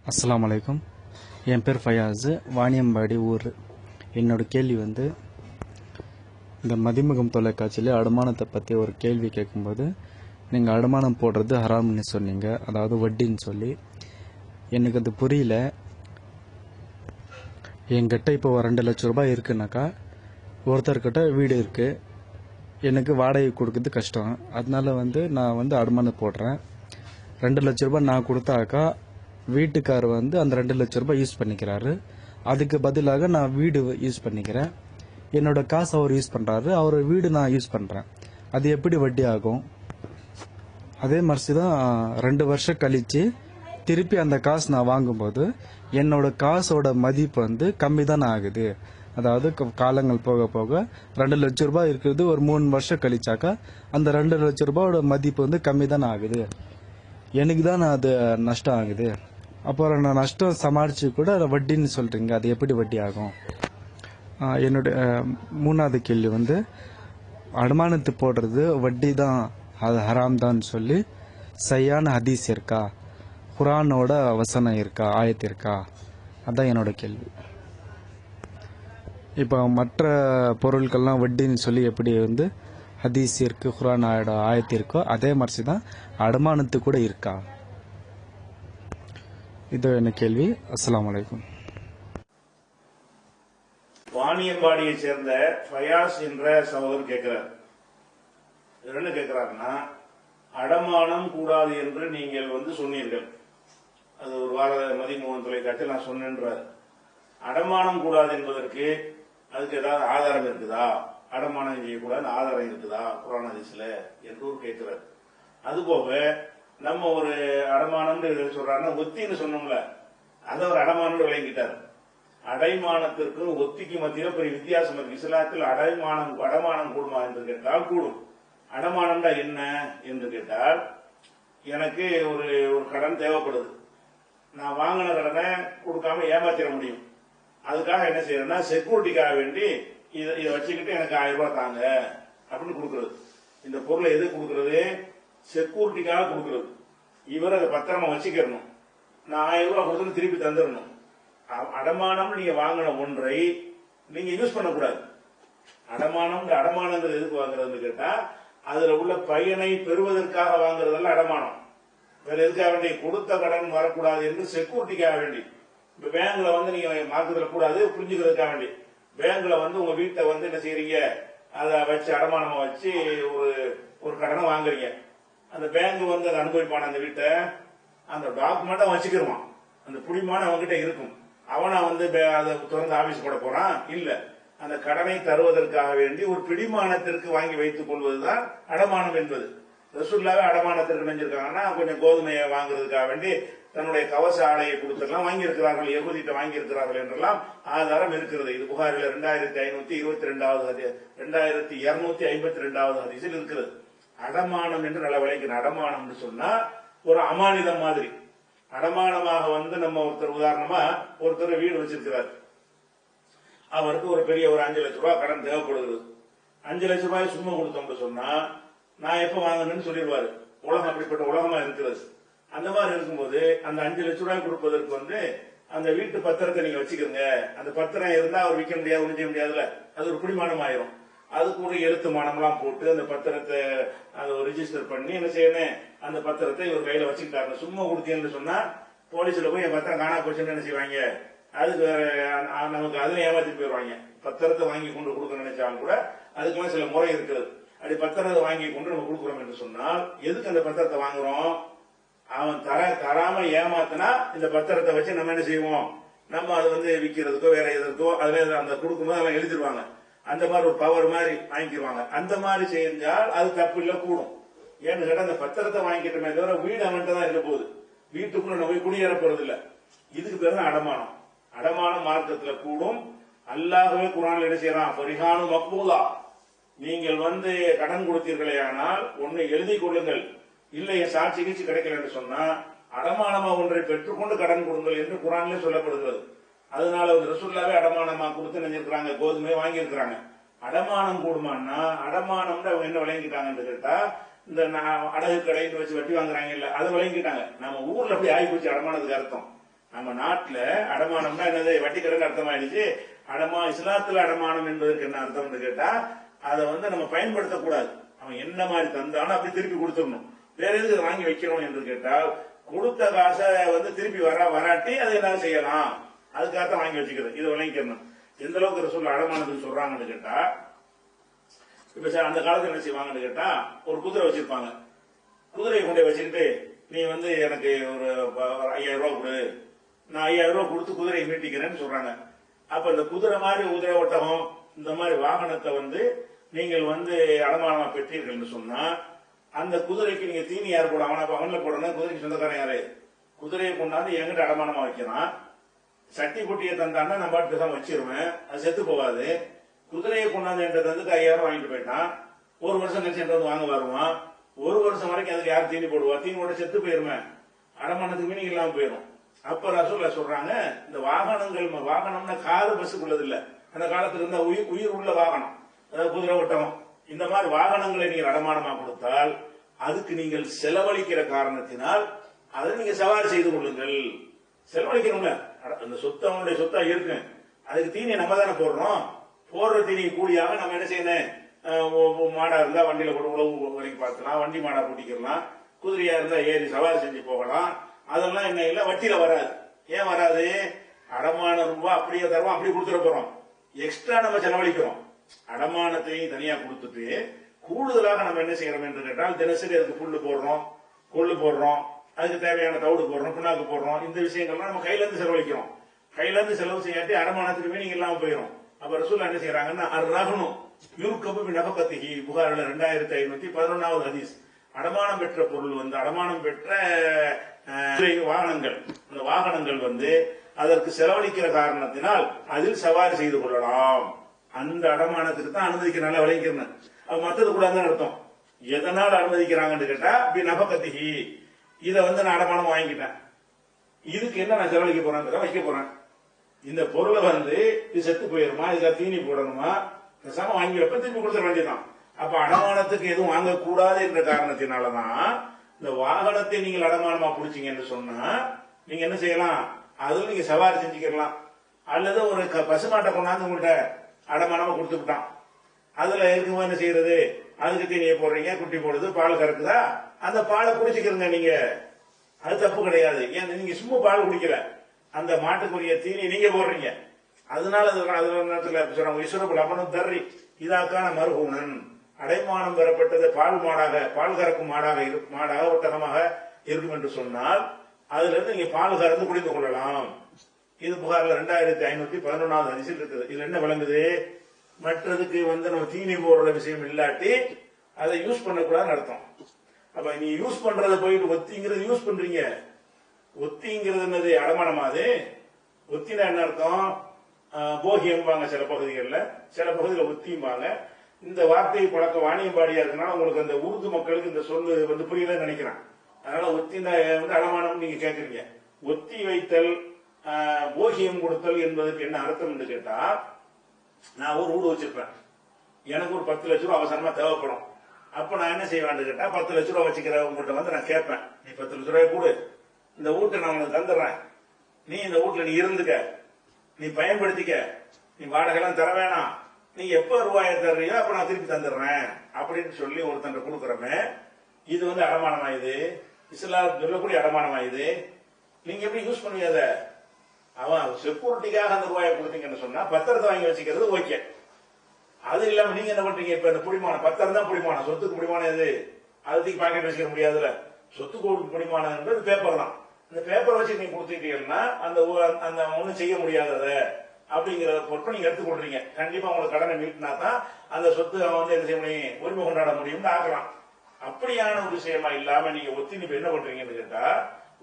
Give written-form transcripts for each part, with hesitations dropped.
அஸ்ஸலாமு அலைக்கும். என் பேர் ஃபயாஸ், வாணியம்பாடி ஊர். என்னோட கேள்வி இந்த மதிமுகம் தொலைக்காட்சியில் அடமானத்தை பற்றி ஒரு கேள்வி கேட்கும்போது, நீங்கள் அடமானம் போடுறது ஹராம்னு சொன்னீங்க, அதாவது வட்டின்னு சொல்லி. எனக்கு அது புரியல. என்கிட்ட இப்போ 2 லட்ச ரூபாய் இருக்குனாக்கா, ஒருத்தர்கிட்ட வீடு இருக்குது, எனக்கு வாடகை கொடுக்குறது கஷ்டம். அதனால நான் அடமானம் போடுறேன். 2 லட்ச ரூபாய் நான் கொடுத்தாக்கா வீட்டுக்கார் அந்த 2 லட்ச ரூபாய் யூஸ் பண்ணிக்கிறாரு. அதுக்கு பதிலாக நான் வீடு யூஸ் பண்ணிக்கிறேன். என்னோட காசு அவர் யூஸ் பண்ணுறாரு, அவர் வீடு நான் யூஸ் பண்ணுறேன். அது எப்படி வட்டி ஆகும்? அதே மாதிரி தான் 2 வருஷம் கழித்து திருப்பி அந்த காசு நான் வாங்கும்போது என்னோட காசோட மதிப்பு கம்மி தானே ஆகுது. அதாவது காலங்கள் போக போக 2 லட்ச ரூபாய் இருக்கிறது ஒரு 3 வருஷம் கழிச்சாக்கா அந்த 2 லட்ச ரூபாயோட மதிப்பு கம்மி தானே ஆகுது. எனக்கு தான் அது நஷ்டம் ஆகுது. அப்புறம் நான் நஷ்டம் சமாளித்து கூட வட்டின்னு சொல்கிறீங்க, அது எப்படி வட்டி ஆகும்? என்னுடைய 3வது கேள்வி அடமானத்து போடுறது வட்டி தான், அது ஹராம் தான் சொல்லி சரியான ஹதீஸ் இருக்கா, குரானோட வசனம் இருக்கா, ஆயத்து இருக்கா? அதான் என்னோட கேள்வி. இப்போ மற்ற பொருட்கள்லாம் வட்டின்னு சொல்லி எப்படி ஹதீஸ் இருக்கு, குரானோட ஆயத்து இருக்கோ, அதே மாதிரி தான் அடமானத்து கூட இருக்கா? இது என்ன கேள்வி. அஸ்ஸலாமு அலைக்கும். வாணியம்பாடியை சேர்ந்த ஃபயாஸ் என்ற சகோதரர் கேட்கிறார். என்ன கேட்கிறாருன்னா, அடமானம் கூடாது என்று நீங்கள் சொன்னீர்கள். அது ஒரு வார மதிமுகம் தொலைக்காட்சியில் நான் சொன்னேன்றார். அடமானம் கூடாது என்பதற்கு அதுக்கு ஏதாவது ஆதாரம் இருக்குதா? அடமானம் செய்யக்கூடாது ஆதாரம் இருக்குதா குர்ஆன் ஹதீஸ்ல என்று கேட்கிறார். அதுபோக நம்ம ஒரு அடமானம் சொல்றாருன்னா, ஒத்தின்னு சொன்னோம்ல, அதை ஒரு அடமானம் விளங்கிட்டார். அடைமானத்திற்கும் ஒத்திக்கு மத்தியில் பெரிய வித்தியாசம் இருக்கு. இஸ்லாத்தில் அடமானம் கூடுமா என்று கேட்டால் கூடும். அடமானம்டா என்ன என்று கேட்டால், எனக்கு ஒரு கடன் தேவைப்படுது, நான் வாங்கின கடனை கொடுக்காம ஏமாத்திட முடியும். அதுக்காக என்ன செய்யறேன்னா, செக்யூரிட்டிக்காக வேண்டி இதை வச்சுக்கிட்டு எனக்கு 1000 ரூபாய் தாங்க அப்படின்னு கொடுக்கறது. இந்த பொருளை எது கொடுக்கறது? செக்யூரிட்டிக்காக கொடுக்கறது. இவர் அதை பத்திரமா வச்சுக்கணும். நான் 1000 ரூபாய் கொடுத்து திருப்பி தந்துடணும். அடமானம் நீங்க வாங்கின ஒன்றை நீங்க யூஸ் பண்ணக்கூடாது. அடமானங்கிறது எதுக்கு வாங்குறதுன்னு கேட்டா, அதுல உள்ள பயனை பெறுவதற்காக வாங்குறதல்ல அடமானம். வேற எதுக்காக வேண்டி? கொடுத்த கடன் வரக்கூடாது என்று செக்யூரிட்டிக்காக வேண்டி. இப்ப பேங்க்ல நீங்க மார்க்கெட்ல கூடாது புரிஞ்சுக்கிறதுக்காக வேண்டி, பேங்க்ல உங்க வீட்டை என்ன செய்யறீங்க, அதை வச்சு அடமானமா வச்சு ஒரு கடனை வாங்குறீங்க. அந்த பேங்க் அதை அனுபவிப்பான அந்த வீட்டை, அந்த டாக்குமெண்ட்டை வச்சுக்கிருவான். அந்த புடிமான அவன்கிட்ட இருக்கும். அவனை அதை திறந்து ஆபீஸ் போட போறான் இல்ல. அந்த கடனை தருவதற்காக வேண்டி ஒரு பிடிமானத்திற்கு வாங்கி வைத்துக் கொள்வதுதான் அடமானம் என்பது. ரசூலுல்லாஹ் அடமானத்திற்கு நினைஞ்சிருக்காங்கன்னா, கொஞ்சம் கோதுமையை வாங்குறதுக்காக வேண்டி தன்னுடைய கவச ஆடையை கொடுத்துலாம் வாங்கி இருக்கிறார்கள், யகூதிட்ட வாங்கி இருக்கிறார்கள் என்றெல்லாம் ஆதாரம் இருக்கிறது. இது புகாரில 2522வது 2252வது ஹதீஸில் இருக்கிறது. அடமானம் என்று நல்ல விளைக்கணும். அடமானம் சொன்னா ஒரு அமானிதம் மாதிரி. அடமானமாக நம்ம உதாரணமா ஒருத்தர் வீடு வச்சிருக்கிறார். அவருக்கு ஒரு பெரிய 5 லட்ச ரூபாய் கடன் தேவைப்படுகிறது. 5 லட்ச ரூபாய் சும்மா கொடுத்தோம்னு சொன்னா, நான் எப்ப வாங்கணும்னு சொல்லிடுவாரு. உலகம் அப்படிப்பட்ட உலகமா இருக்கிறது. அந்த மாதிரி இருக்கும்போது அந்த 5 லட்ச ரூபாய் கொடுப்பதற்கு அந்த வீட்டு பத்திரத்தை நீங்க வச்சுக்கோங்க. அந்த பத்திரம் இருந்தா அவர் விற்க முடியாது, ஒண்ணு செய்ய முடியாதுல, அது ஒரு குடிமானம் ஆயிரும். அதுக்கு ஒரு எழுத்து மானம்லாம் போட்டு அந்த பத்திரத்தை அதை ரிஜிஸ்டர் பண்ணி என்ன செய்யணும், அந்த பத்திரத்தை இவர் கையில வச்சுக்கிட்டாங்க. சும்மா கொடுத்தீங்கன்னு சொன்னா போலீஸ்ல போய் என் பத்திரம் காணா போச்சுன்னு என்ன செய்வாங்க, அதுக்கு நமக்கு அதுல ஏமாத்திட்டு போயிடுவாங்க. பத்திரத்தை வாங்கி கொண்டு கொடுக்க நினைச்சாலும் கூட அதுக்கெல்லாம் சில முறை இருக்கிறது. அப்படி பத்திரத்தை வாங்கி கொண்டு நம்ம கொடுக்குறோம் என்று சொன்னால், எதுக்கு அந்த பத்திரத்தை வாங்குறோம்? அவன் தராம ஏமாத்தினா இந்த பத்திரத்தை வச்சு நம்ம என்ன செய்வோம், நம்ம அது விற்கிறதுக்கோ வேற எதற்கோ அதுல அந்த கொடுக்கும்போது அதெல்லாம் எழுதிடுவாங்க. அந்த மாதிரி ஒரு பவர் மாதிரி வாங்கிடுவாங்க. அந்த மாதிரி செஞ்சால் அது தப்பு இல்ல, கூடும். ஏன்னு கேட்டா, அந்த பத்திரத்தை வாங்கிக்கிட்டமே தவிர வீடு அவன்கிட்ட தான் இருக்க போகுது, வீட்டுக்குள்ள நம்ம போய் குடியேற போறது இல்ல. இதுக்கு பேர் தான் அடமானம். அடமானம் மார்க்கத்துல கூடும். அல்லாஹ்வே குர்ஆன்ல என்ன செய்யறான், ஃபரிஹானு மக்பூலா, நீங்கள் கடன் கொடுத்தீர்களே ஆனால் ஒன்னு எழுதி கொள்ளுங்கள், இல்லைய சாட்சி கீழ்ச்சி கிடைக்கல என்று சொன்னா அடமானமா ஒன்றை பெற்றுக்கொண்டு கடன் கொடுங்கள் என்று குர்ஆன்ல சொல்லப்படுகிறது. அதனால ரசூலுல்லாஹ்வே அடமானமா கொடுத்து நினைச்சிருக்காங்க, கோதுமையை வாங்கி இருக்கிறாங்க. அடமானம் கூடுமான்னா, அடமானம்னு அவங்க என்ன விளங்கிட்டாங்கன்னு கேட்டா, இந்த அடகு கடைன்னு வச்சு வட்டி வாங்குறாங்க இல்ல, அதை விளங்கிட்டாங்க. நம்ம ஊர்ல அப்படி ஆகி போச்சு அடமானத்துக்கு அர்த்தம். நம்ம நாட்டுல அடமானம்னா என்னது, வட்டி கடன் அர்த்தமாயிடுச்சு. இஸ்லாத்துல அடமானம் என்பதற்கு என்ன அர்த்தம்னு கேட்டா, அதை நம்ம பயன்படுத்தக்கூடாது. அவன் என்ன மாதிரி தந்தானோ அப்படி திருப்பி கொடுத்துடணும். வேற எதுக்கு வாங்கி வைக்கணும் என்று கேட்டால், கொடுத்த காசை திருப்பி வராட்டி அதை என்ன செய்யலாம், அதுக்காகத்தான் வாங்கி வச்சுக்கிறது. இதை விளங்கிக்கணும். எந்த அளவுக்கு ரசூல் அடமானத்துக்கு சொல்றாங்கன்னு கேட்டா, இப்ப அந்த காலத்துல என்ன செய்வாங்கன்னு கேட்டா, ஒரு குதிரை வச்சிருப்பாங்க. குதிரையை கொண்டு வச்சுக்கிட்டு, நீ எனக்கு ஒரு 5000 ரூபாய் கொடு, நான் 5000 ரூபாய் கொடுத்து குதிரையை மீட்டிக்கிறேன்னு சொல்றாங்க. அப்ப இந்த குதிரை மாதிரி குதிரை ஒட்டகம் இந்த மாதிரி வாகனத்தை நீங்கள் அடமானமா பெற்றீர்கள் சொன்னா, அந்த குதிரைக்கு நீங்க தீனி யார் போட, அவன்ல போடணும். குதிரைக்கு சொந்தக்காரன் யாரு? குதிரையை கொண்டாந்து எங்கிட்ட அடமானமா வைக்கிறான். சட்டி குட்டியை தந்தான்னா நான் பாட்டு தான் வச்சிருவேன், அது செத்து போகாது. குதிரையை கொண்டாந்து என்ற தந்துட்டு 5000 வாங்கிட்டு போயிட்டான். ஒரு வருஷம் கழிச்சு என்ற வாங்க வருவான். ஒரு வருஷம் வரைக்கும் அதுக்கு யார் தீனி போடுவா? தீனி போட செத்து போயிருமே, அடமானத்துக்கு மீனிங் இல்லாம போயிடும். அப்ப ரசூலுல்லாஹ் சொல்றாங்க, இந்த வாகனம்னா காரு பஸ்ஸுக்குள்ளது இல்ல, அந்த காலத்துல இருந்த உயிர் உள்ள வாகனம், அதாவது குதிரை ஒட்டகம், இந்த மாதிரி வாகனங்களை நீங்கள் அடமானமா கொடுத்தால் அதுக்கு நீங்கள் செலவழிக்கிற காரணத்தினால் அதை நீங்க சவாரி செய்து கொள்ளுங்கள். செலவழிக்கணும்ல, அந்த சொத்தவனுடைய சொத்தா இருக்கு, அதுக்கு தீனியை நம்ம தானே போடுறோம். போடுற தீனி கூலியாக நம்ம என்ன செய்யணும், மாடா இருந்தா வண்டியில போட்டு உழவு வரைக்கும் பார்க்கலாம், வண்டி மாடா பூட்டிக்கலாம், குதிரையா இருந்தா ஏறி சவாரி செஞ்சு போகலாம். அதெல்லாம் என்ன இல்ல, வட்டியில வராது. ஏன் வராது? அடமான ரூபாய் அப்படியே தருவோம், அப்படி கொடுத்துட போறோம். எக்ஸ்ட்ரா நம்ம செலவழிக்கிறோம். அடமானத்தையும் தனியா கொடுத்துட்டு கூடுதலாக நம்ம என்ன செய்யறோம் என்று கேட்டால், தினசரி அதுக்கு புல்லு போடுறோம், கொள்ளு போடுறோம், அதுக்கு தேவையான தவிடு போடுறோம், புண்ணாக்கு போடுறோம். இந்த விஷயங்கள்லாம் நம்ம கையில இருந்து செலவழிக்கிறோம். கையில இருந்து செலவு செய்யாட்டி அடமானத்துக்கு மீனிங் இல்லாம போயிடும். அப்ப ரசூலுல்லாஹ் என்ன செய்யறாங்கன்னா, அர்ரஹ்னு யூர்கபு பிநஃபகத்திஹி, புகாரில 2511வது ஹதீஸ். அடமானம் பெற்ற பொருள் அடமானம் பெற்ற வாகனங்கள், அந்த வாகனங்கள் அதற்கு செலவழிக்கிற காரணத்தினால் அதில் சவாரி செய்து கொள்ளலாம். அந்த அடமானத்துக்கு தான் அனுமதிக்கிறனால விளைவிக்கிறேன். அது மற்றது கூட தான் அர்த்தம். எதனால் அனுமதிக்கிறாங்கன்னு கேட்டா, பிநஃபகத்திஹி, இதை நான் அடமானம் வாங்கிட்டேன், இதுக்கு என்ன நான் செலவழிக்க போறேன், வைக்க போறேன். இந்த பொருளை இது செத்து போயிருமா, இதுல தீனி போடணுமா, பேசாம வாங்கி வைப்ப, திருப்பி கொடுத்துட வேண்டியதான். அப்ப அடமானத்துக்கு எதுவும் வாங்கக்கூடாது என்ற காரணத்தினாலதான் இந்த வாகனத்தை நீங்கள் அடமானமா புடிச்சீங்கன்னு சொன்னா, நீங்க என்ன செய்யலாம், அதுல நீங்க சவாரி செஞ்சுக்கலாம். அல்லது ஒரு பசுமாட்டை கொண்டாந்து உங்கள்கிட்ட அடமானமா கொடுத்து விட்டான், அதுல இருக்கும்போது என்ன செய்யறது, அதுக்கு தீனியை போடுறீங்க, குட்டி போடுது, பால் கறக்குதா, அந்த பாலை குடிச்சுக்கிறீங்க நீங்க, அது தப்பு கிடையாது. ஏன் நீங்க சும்மா பால் குடிக்கல, அந்த மாட்டுக்குரிய தீனி நீங்க போடுறீங்க. அதனால நேரத்தில் லபனம் தர்றி இதாக்கான மருகூனன், அடைமானம் பெறப்பட்டது பால் மாடாக, பால் கறக்கும் மாடாக ஒட்டகமாக இருக்கும் என்று சொன்னால் அதுல இருந்து நீங்க பால் கறந்து குடித்து கொள்ளலாம். இது புகார்ல 2511வது ஹதீஸில் இருக்குது. இதுல என்ன விளங்குது, மற்றதுக்கு நம்ம தீனி போடுற விஷயம் இல்லாட்டி அதை யூஸ் பண்ணக்கூடாதுன்னு அர்த்தம். அப்ப நீ யூஸ் பண்றத போயிட்டு ஒத்திங்கிறது யூஸ் பண்றீங்க, ஒத்திங்கிறது என்னது, அடமானமாது. ஒத்தினா என்ன அர்த்தம், போகியம்பாங்க சில பகுதிகளில், சில பகுதியில் ஒத்தியும்பாங்க. இந்த வார்த்தை பழக்க வாணியம்பாடியா இருக்குன்னா உங்களுக்கு அந்த உருது மக்களுக்கு இந்த சொல்லு புரியலன்னு நினைக்கிறேன். அதனால ஒத்தின அடமானம் நீங்க கேட்கறீங்க. ஒத்தி வைத்தல், போகியம் கொடுத்தல் என்பதற்கு என்ன அர்த்தம் என்று கேட்டா, நான் ஒரு வீடு வச்சிருப்பேன், எனக்கு ஒரு 10 லட்சம் ரூபாய் அவசரமா தேவைப்படும். அப்ப நான் என்ன செய்வேன் கேட்டா, 10 லட்சம் ரூபாய் வச்சுக்கிற உங்கள்கிட்ட நான் கேட்பேன், நீ 10 லட்சம் ரூபாய் கொடு, இந்த வீட்டை நான் உனக்கு தந்துடுறேன், நீ இந்த வீட்டுல நீ இருந்துக்க, நீ பயன்படுத்திக்க, நீ வாடகைலாம் தர வேணாம், நீ எப்ப ரூபாயை தர்றியோ அப்ப நான் திருப்பி தந்துடுறேன் அப்படின்னு சொல்லி ஒருத்தன் கொடுக்குறமே, இது அடமானமாயுது, இஸ்லாம் சொல்லக்கூடிய அடமானமாயுது. நீங்க எப்படி யூஸ் பண்ணுவீங்க? அவன் செக்யூரிட்டிக்காக அந்த ரூபாயை கொடுத்தீங்கன்னு சொன்னா பத்திரத்தை வாங்கி வச்சுக்கிறது ஓகே. அது இல்லாம நீங்க என்ன பண்றீங்க, இப்ப இந்த புடிமானம், பத்திரம் தான் புடிமானம், சொத்துக்கு புடிமானம் எது, அதுக்கு பாக்கெட் வச்சுக்க முடியாதுல. சொத்துக்கு புடிமானம் என்பது பேப்பர் தான். இந்த பேப்பர் வச்சு நீங்க கொடுத்துட்டீங்கன்னா அந்த ஒண்ணும் செய்ய முடியாதத அப்படிங்கிற பொறுப்பை நீங்க எடுத்துக்கொள்றீங்க. கண்டிப்பா உங்களுக்கு கடனை மீட்டினா தான் அந்த சொத்து அவன் என்ன செய்ய முடியும், உரிமை கொண்டாட முடியும்னு ஆக்கலாம். அப்படியான ஒரு விஷயமா இல்லாம நீங்க ஒத்தி நீங்க என்ன பண்றீங்கன்னு கேட்டா,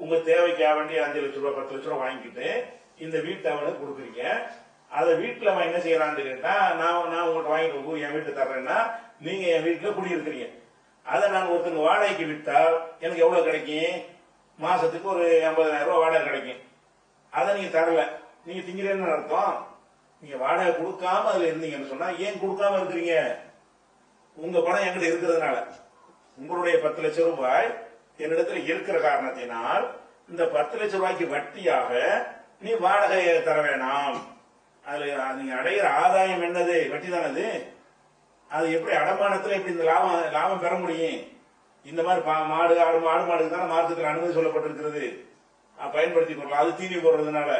உங்க தேவைக்காக வேண்டிய 5 லட்சம் ரூபாய் 10 லட்சம் ரூபாய் வாங்கிட்டு இந்த வீட்டை அவனுக்கு கொடுக்குறீங்க. அதை வீட்டுல அவன் என்ன செய்யறான்னு கேட்டா, நான் உங்கள்கிட்ட வாங்கிட்டு என் வீட்டு தர்றேன்னா நீங்க என் வீட்டுல குடியிருக்கிறீங்க. அதை நான் ஒருத்தங்க வாடகைக்கு விட்டா எனக்கு எவ்வளவு கிடைக்கும், மாசத்துக்கு ஒரு 50,000 ரூபாய் வாடகை கிடைக்கும். அதை நீங்க தரல, நீங்க திங்கிறேன்னு அர்த்தம். நீங்க வாடகை கொடுக்காம அதுல இருந்தீங்கன்னு சொன்னா, ஏன் கொடுக்காம இருக்கிறீங்க, உங்க பணம் என்கிட்ட இருக்கிறதுனால, உங்களுடைய 10 லட்சம் ரூபாய் என்னிடத்துல இருக்கிற காரணத்தினால் இந்த 10 லட்சம் ரூபாய்க்கு வட்டியாக நீ வாடகையை தர வேணாம். அதுல நீங்க அடைகிற ஆதாயம் என்னது? வட்டி தானது. அது எப்படி அடமானத்துல எப்படி இந்த லாபம் பெற முடியும்? இந்த மாதிரி ஆடு மாடுக்கு தானே மார்க்கத்தில் அனுமதி சொல்லப்பட்டிருக்கிறது, பயன்படுத்தி கொள்ளலாம். அது தீனி போடுறதுனால.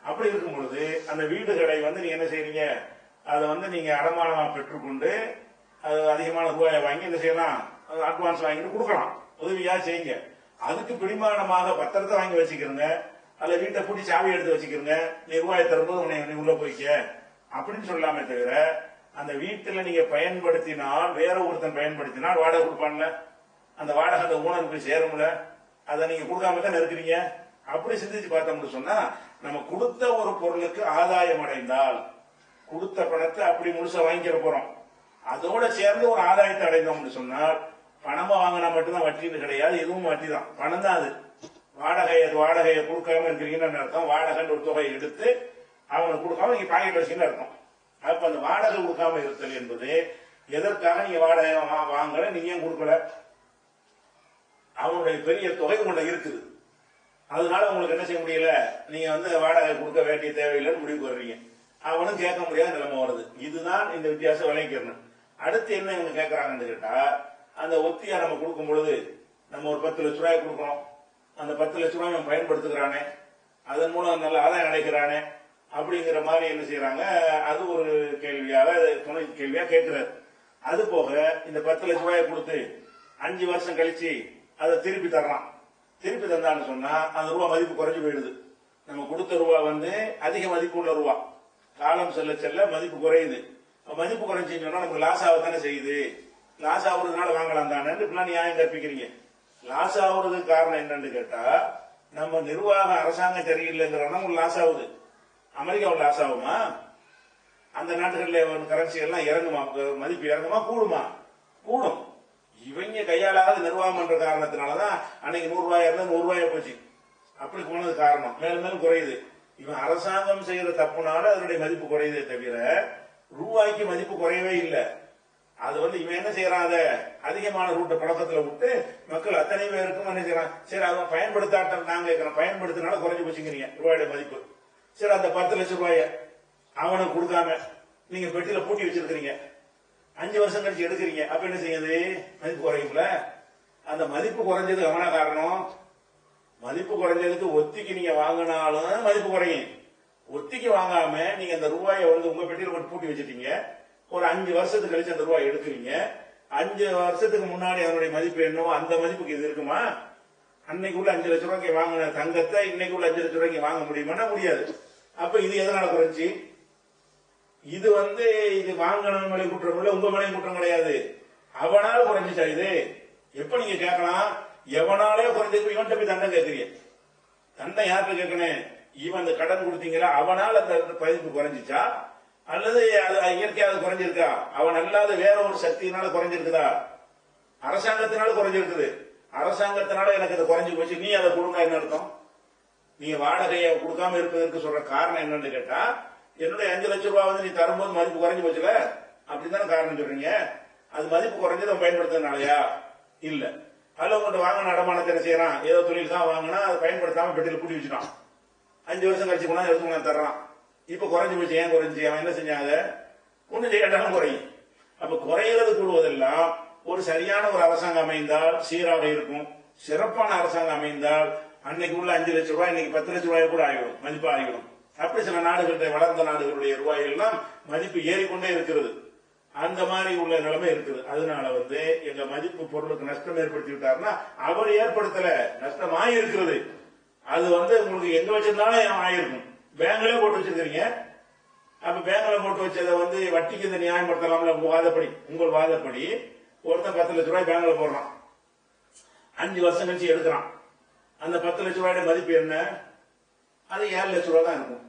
அப்படி இருக்கும் பொழுது அந்த வீடுகளை நீங்க என்ன செய்றீங்க, அதை நீங்க அடமானமா பெற்றுக்கொண்டு அது அதிகமான ரூபாயை வாங்கி என்ன செய்யலாம், அட்வான்ஸ் வாங்கிட்டு கொடுக்கலாம், உதவியா செய்யுங்க. அதுக்கு பிடிமானமாக பத்திரத்தை வாங்கி வச்சுக்கிறங்க, அல்ல வீட்டை பூட்டி சாவி எடுத்து வச்சுக்கிறங்க, நீ ரூபாயை தரும்போது உன்னை உள்ள போய்க்க அப்படின்னு சொல்லாமே தவிர, அந்த வீட்டுல நீங்க பயன்படுத்தினால் வேற ஒருத்தன் பயன்படுத்தினால் வாடகை கொடுப்பான்ல, அந்த வாடகை அந்த ஓனருக்கு போய் சேரும்ல, அதை நீங்க கொடுக்காம தான் இருக்கிறீங்க. அப்படி சிந்திச்சு பார்த்தோம்னு சொன்னா, நம்ம கொடுத்த ஒரு பொருளுக்கு ஆதாயம் அடைந்தால் கொடுத்த பணத்தை அப்படி முழுசா வாங்கிக்கிற போறோம், அதோட சேர்ந்து ஒரு ஆதாயத்தை அடைந்தோம்னு சொன்னால், பணமா வாங்கினா மட்டும்தான் வட்டின்னு கிடையாது, இதுவும் வட்டி தான், பணம் தான் அது. வாடகையை கொடுக்காம இருக்கிறீங்கன்னு அர்த்தம். வாடகை ஒரு தொகையை எடுத்து அவனுக்கு கொடுக்காம நீங்க பாக்கெட் வச்சுன்னு அர்த்தம். அப்ப அந்த வாடகை கொடுக்காம இருத்தல் என்பது எதற்காக நீங்க வாடகை வாங்கல, நீங்க ஏன் கொடுக்கல, அவனுடைய பெரிய தொகை உங்கள்கிட்ட இருக்குது, அதனால உங்களுக்கு என்ன செய்ய முடியல, நீங்க வாடகை கொடுக்க வேண்டிய தேவையில்லைன்னு முடிவு வர்றீங்க. அவனும் கேட்க முடியாத நிலைமை வருது. இதுதான் இந்த வித்தியாசம் விளைவிக்கணும். அடுத்து என்ன இவங்க கேட்கறாங்கன்னு கேட்டா, அந்த ஒத்தியா நம்ம கொடுக்கும் பொழுது நம்ம ஒரு 10 லட்சம் ரூபாய் கொடுக்கணும், அந்த 10 லட்சம் ரூபாய் அவன் பயன்படுத்துகிறானே, அதன் மூலம் நல்ல ஆதாயம் அடைக்கிறானே அப்படிங்கிற மாதிரி என்ன செய்யறாங்க, அது ஒரு கேள்வியாக துணை கேள்வியா கேட்கிறாரு. அது போக இந்த 10 லட்சம் ரூபாயை கொடுத்து 5 வருஷம் கழிச்சு அதை திருப்பி தர்றான். திருப்பி தந்தான்னு சொன்னா அந்த ரூபா மதிப்பு குறைஞ்சு போயிடுது. நம்ம கொடுத்த ரூபா அதிக மதிப்பு உள்ள ரூபா, காலம் செல்ல செல்ல மதிப்பு குறையுது. மதிப்பு குறைஞ்சுன்னு சொன்னா நமக்கு லாஸ் ஆகத்தானே செய்யுது, லாஸ் ஆகுறதுனால வாங்கலாம் தானே நியாயம் கற்பிக்கிறீங்க. லாஸ் ஆகுறதுக்கு காரணம் என்னன்னு கேட்டா, நம்ம நிர்வாகம் அரசாங்கம் சரியில்லைங்கிறோம்னா உங்களுக்கு லாஸ் ஆகுது. அமெரிக்காவில் லாஸ் ஆகுமா? அந்த நாட்டுகளில் கரன்சி எல்லாம் இறங்குமா, மதிப்பு இறங்குமா கூடுமா? கூடும். இவங்க கையாளாத நிர்வாகம் பண்ற காரணத்தினாலதான் அன்னைக்கு 100 ரூபாய் இருந்தா 100 ரூபாய் போச்சு. அப்படி போனது காரணம். மேலும் மேலும் குறையுது. இவன் அரசாங்கம் செய்யற தப்புனால அதனுடைய மதிப்பு குறையுதே தவிர ரூபாய்க்கு மதிப்பு குறையவே இல்லை. அது இவன் என்ன செய்யறான், அதை அதிகமான ரூட்டை பழக்கத்துல விட்டு மக்கள் அத்தனை பேருக்கும் என்ன செய்யறான், சரி அவன் பயன்படுத்தாட்டம் நாங்க கேட்கிறோம், பயன்படுத்தினால குறைஞ்சு போச்சுங்கிறீங்க ரூபாயோட மதிப்பு. சரி அந்த 10 லட்சம் ரூபாய அவனுக்கு கொடுக்காம நீங்க பெட்டியில பூட்டி வச்சிருக்கீங்க, 5 வருஷம் கழிச்சு எடுக்கிறீங்க, அப்ப என்ன செய்யுது, மதிப்பு குறையும்ல. அந்த மதிப்பு குறைஞ்சது அவனா காரணம். மதிப்பு குறைஞ்சதுக்கு ஒத்திக்கு நீங்க வாங்கினாலும் மதிப்பு குறையும். ஒத்திக்கு வாங்காம நீங்க அந்த ரூபாயை உங்க பெட்டியில போட்டு பூட்டி வச்சிட்டீங்க, ஒரு 5 வருஷத்துக்கு கழிச்சு அந்த ரூபாய் எடுக்கிறீங்க. 5 வருஷத்துக்கு முன்னாடி அதனுடைய மதிப்பு என்னவோ அந்த மதிப்புக்கு இது இருக்குமா? அன்னைக்கு உள்ள 5 லட்சம் ரூபாய்க்கு வாங்கின தங்கத்தை இன்னைக்கு உள்ள 5 லட்சம் ரூபாய்க்கு வாங்க முடியுமா? முடியாது. அப்ப இது எதனால குறைஞ்சி? இது இது வாங்கின மேலே குற்றம் இல்லை, உங்க மேலே குற்றம் கிடையாது, அவனால குறைஞ்சிச்சா? இது எப்ப நீங்க கேட்கலாம், எவனாலே குறைஞ்சிருக்கு, இவன்கிட்ட போய் தண்டம் கேட்கறீங்க. தண்டம் யார்கிட்ட கேட்கணும்? இவன் அந்த கடன் கொடுத்தீங்களா அவனால் அந்த பதிப்பு குறைஞ்சிச்சா, அல்லது இயற்கையாக குறைஞ்சிருக்கா, அவன் அல்லாத வேற ஒரு சக்தியினால குறைஞ்சிருக்குதா? அரசாங்கத்தினால குறைஞ்சிருக்குது. அரசாங்கத்தினால எனக்கு அது குறைஞ்சு போச்சு, நீ அதை கொடுங்க என்ன அர்த்தம்? நீங்க வாடகையை கொடுக்காம இருப்பதற்கு சொல்ற காரணம் என்னன்னு கேட்டா, என்னுடைய 5 லட்சம் ரூபாய் நீ தரும்போது மதிப்பு குறைஞ்சு போச்சுல, அப்படித்தானே காரணம் சொல்றீங்க. அது மதிப்பு குறைஞ்சது அவன் பயன்படுத்துறதுனாலயா? இல்ல. அதுல உங்கள்கிட்ட வாங்கின அடமானத்தை என்ன செய்யறான், ஏதோ தொழில் தான் வாங்கினா அதை பயன்படுத்தாம பெட்டியில் கூட்டி வச்சுட்டான், 5 வருஷம் கழிச்சு கொண்டா எடுத்து கொண்டா தர்றான். இப்ப குறைஞ்சு போச்சு. ஏன் குறைஞ்சி? அவன் என்ன செஞ்சாங்க, ஒண்ணு செய்யட்டாலும் குறையும். அப்ப குறைகிறது கூடுவதெல்லாம் ஒரு சரியான ஒரு அரசாங்கம் அமைந்தால் சீராக இருக்கும். சிறப்பான அரசாங்கம் அமைந்தால் அன்னைக்கு உள்ள 5 லட்சம் ரூபாய் இன்னைக்கு 10 லட்சம் ரூபாய் கூட ஆகிடும், மதிப்பு ஆகிடும். அப்படி சில நாடுகளுடைய வளர்ந்த நாடுகளுடைய ரூபாய்கள் எல்லாம் மதிப்பு ஏறிக்கொண்டே இருக்கிறது. அந்த மாதிரி உள்ள நிலைமை இருக்குது. அதனால எங்க மதிப்பு பொருளுக்கு நஷ்டம் ஏற்படுத்தி விட்டாருன்னா அவர் ஏற்படுத்தல, நஷ்டமாயி இருக்கிறது. அது உங்களுக்கு எங்க வச்சிருந்தாலும் ஆயிருக்கும். பேங்க்ல போட்டு வச்சிருக்கீங்க, அப்ப பேங்க்ல போட்டு வச்சதை வட்டிக்கு இந்த நியாயப்படுத்தலாம்ல. உங்கள் வாதப்படி ஒருத்தன் 10 லட்சம் ரூபாய் பேங்க்ல போடுறான், 5 வருஷம் கழிச்சு எடுக்கிறான். அந்த 10 லட்சம் ரூபாய் மதிப்பு என்ன? அது 7 லட்சம் ரூபாய் தான் இருக்கும்.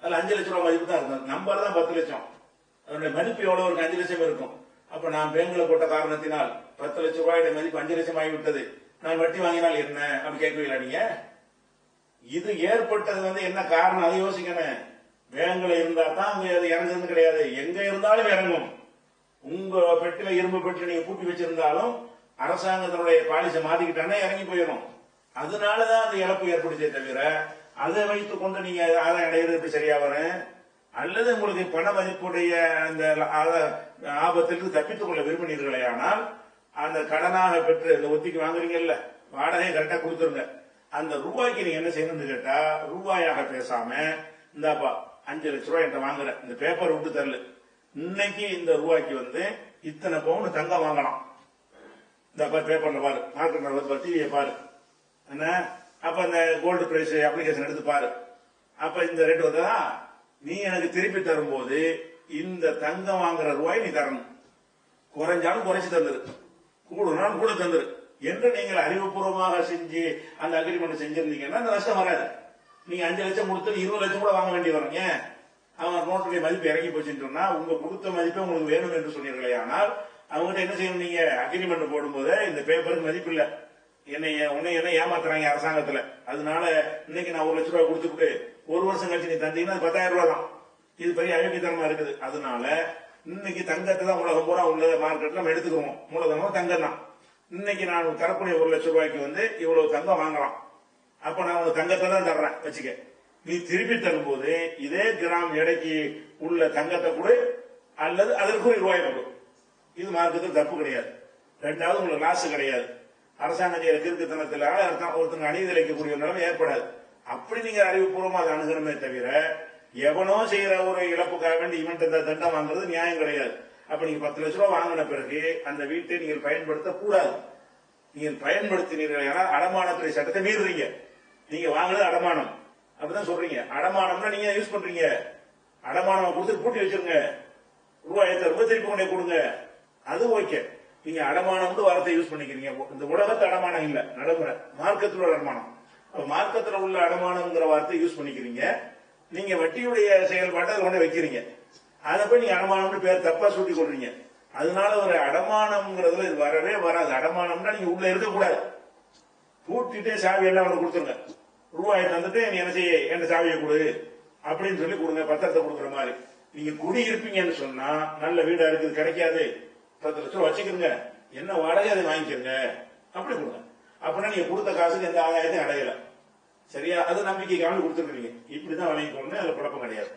அதுல 5 லட்சம் ரூபாய் மதிப்பு தான் இருக்கும். நம்பர் தான் 10 லட்சம். அதனுடைய மதிப்பு எவ்வளவு இருக்கு? 5 லட்சம் இருக்கும். அப்ப நான் பேங்க்ல போட்ட காரணத்தினால் 10 லட்சம் ரூபாயுடைய மதிப்பு 5 லட்சம் ஆகிவிட்டது, நான் வட்டி வாங்கினால் என்ன அப்படி கேட்கவில்லை நீங்க. இது ஏற்பட்டது என்ன காரணம் அதை யோசிக்கணும். பேங்க்ல இருந்தா தான் அங்க இறங்குறது கிடையாது, எங்க இருந்தாலும் இறங்கும். உங்க பெட்டில இரும்பு பெட்டில நீங்க பூட்டி வச்சிருந்தாலும் அரசாங்கத்தினுடைய பாலிசை மாத்திக்கிட்டானே இறங்கி போயிடும். அதனாலதான் அந்த இழப்பு ஏற்படுச்சே தவிர அதை வைத்துக் கொண்டு நீங்க ஆதாயம் அடைகிறது எப்படி சரியா வரும்? அல்லது உங்களுக்கு பண மதிப்புடைய அந்த ஆபத்திற்கு தப்பித்துக் கொள்ள விரும்பினீர்களே ஆனால் அந்த கடனாக பெற்று இந்த ஒத்திக்கு வாங்குறீங்கல்ல, வாடகை கரெக்டா கொடுத்துருங்க. அந்த ரூபாய்க்கு நீங்க என்ன செய்யணும்னு கேட்டா, ரூபாயாக பேசாம இந்தாப்பா 5 லட்சம் ரூபாய் என்கிட்ட வாங்குற, இந்த பேப்பர் விட்டு தரல, இன்னைக்கு இந்த ரூபாய்க்கு வந்து இத்தனை பவுன் தங்கம் வாங்கலாம். இந்த பேப்பர்ல பாரு, மார்க்கெட்ல டிவியை பாரு என்ன, அப்ப அந்த கோல்டு பிரைஸ் அப்ளிகேஷன் எடுத்து பாரு. அப்ப இந்த ரேட் வந்ததா, நீ எனக்கு திருப்பி தரும்போது இந்த தங்கம் வாங்குற ரூபாய் நீ தரணும். குறைஞ்சாலும் குறைச்சு தந்துரு, கூடுனாலும் கூட தந்துரு என்று நீங்கள் அறிவுபூர்வமாக செஞ்சு அந்த அக்ரிமெண்ட் செஞ்சிருந்தீங்கன்னா அந்த நஷ்டம் வராது. நீங்க 5 லட்சம் கொடுத்து 20 லட்சம் கூட வாங்க வேண்டி வரும். ஏன்? அவன் நோட்டுடைய மதிப்பு இறங்கி போச்சுன்னு சொன்னா உங்க கொடுத்த மதிப்பே உங்களுக்கு வேணும் என்று சொன்னீர்களே, ஆனால் அவங்ககிட்ட என்ன செய்யணும்? நீங்க அக்ரிமெண்ட் போடும்போது இந்த பேப்பருக்கு மதிப்பு இல்ல, உன்னை ஏமாத்துறாங்க அரசாங்கத்துல, அதனால இன்னைக்கு நான் 1 லட்சம் ரூபாய் கொடுத்துட்டு 1 வருஷம் கழிச்சு நீ தந்தீங்கன்னா 10,000 ரூபாய் தான். இது பெரிய அயோக்கியத்தனமா இருக்குது. அதனால இன்னைக்கு தங்கத்தை தான் உலகம் பூரா உள்ள மார்க்கெட்ல நம்ம எடுத்துக்கிறோம், மூலதனம் தங்கம் தான். இன்னைக்கு நான் தரக்கூடிய 1 லட்சம் ரூபாய்க்கு வந்து இவ்வளவு தங்கம் வாங்கலாம், அப்ப நான் உனக்கு தங்கத்தை தான் தர்றேன் வச்சுக்க. நீ திருப்பி தரும்போது இதே கிராம் எடைக்கு உள்ள தங்கத்தை கொடு அல்லது அதற்கு ரூபாய் கொடு. இது மார்க்கத்தில் தப்பு கிடையாது. ரெண்டாவது உங்களுக்கு லாஸ் கிடையாது. அரசாங்க கிறுக்குத்தனத்தில் ஒருத்தங்க அநீதி இழைக்கக்கூடிய நிலைமை ஏற்படாது. அப்படி நீங்க அறிவுபூர்வமாக அணுகணுமே தவிர எவனோ செய்யற ஒரு இழப்புக்காக வேண்டி இவன் தண்டம் வாங்குறது நியாயம் கிடையாது. அப்ப நீங்க 10 லட்சம் ரூபாய் வாங்கின பிறகு அந்த வீட்டை நீங்கள் பயன்படுத்த கூடாது. நீங்கள் பயன்படுத்தினீர்கள் அடமானத்துறை சட்டத்தை மீறுறீங்க. நீங்க வாங்குறது அடமானம் அப்படிதான் சொல்றீங்க. அடமானம்னா நீங்க யூஸ் பண்றீங்க. அடமானம் கொடுத்து பூட்டி வச்சிருங்க, ரூபாய் தரும்போது திருப்பி கொண்டே கொடுங்க, அது ஓகே. நீங்க அடமானம் வார்த்தை யூஸ் பண்ணிக்கிறீங்க. இந்த உலகத்து அடமானம் இல்ல, நடைமுறை மார்க்கத்தில் உள்ள அடமானம். மார்க்கத்தில் உள்ள அடமானம்ங்கிற வார்த்தை யூஸ் பண்ணிக்கிறீங்க. நீங்க வட்டியுடைய செயல்பாட்டை அதை கொண்டு வைக்கிறீங்க. அதை போய் நீங்க அடமானம்னு பேர் தப்பா சுட்டி கொள்றீங்க. அதனால ஒரு அடமானம்ங்கிறதுல இது வரவே வராது. அடமானம்னா நீங்க உள்ள இருக்கக்கூடாது. பூட்டிட்டே சாவி எல்லாம் அவனுக்கு கொடுத்துருங்க. ரூபாய் தந்துட்டு நீ என்ன செய்ய, என் சாவியை கொடு அப்படின்னு சொல்லி கொடுங்க, பத்திரத்தை கொடுக்குற மாதிரி. நீங்க குடி இருப்பீங்கன்னு சொன்னா நல்ல வீடா இருக்குது கிடைக்காது, 10 லட்சம் ரூபாய் வச்சுக்கிறங்க, என்ன வாடகை அதை வாங்கிக்கிறங்க அப்படி கொடுங்க. அப்படின்னா நீங்க கொடுத்த காசுக்கு எந்த ஆதாயத்தையும் அடையல. சரியா? அது நம்பிக்கைக்காக கொடுத்துருக்கீங்க. இப்படிதான் வாங்கிக்கணும்னு அதுல குழப்பம் கிடையாது.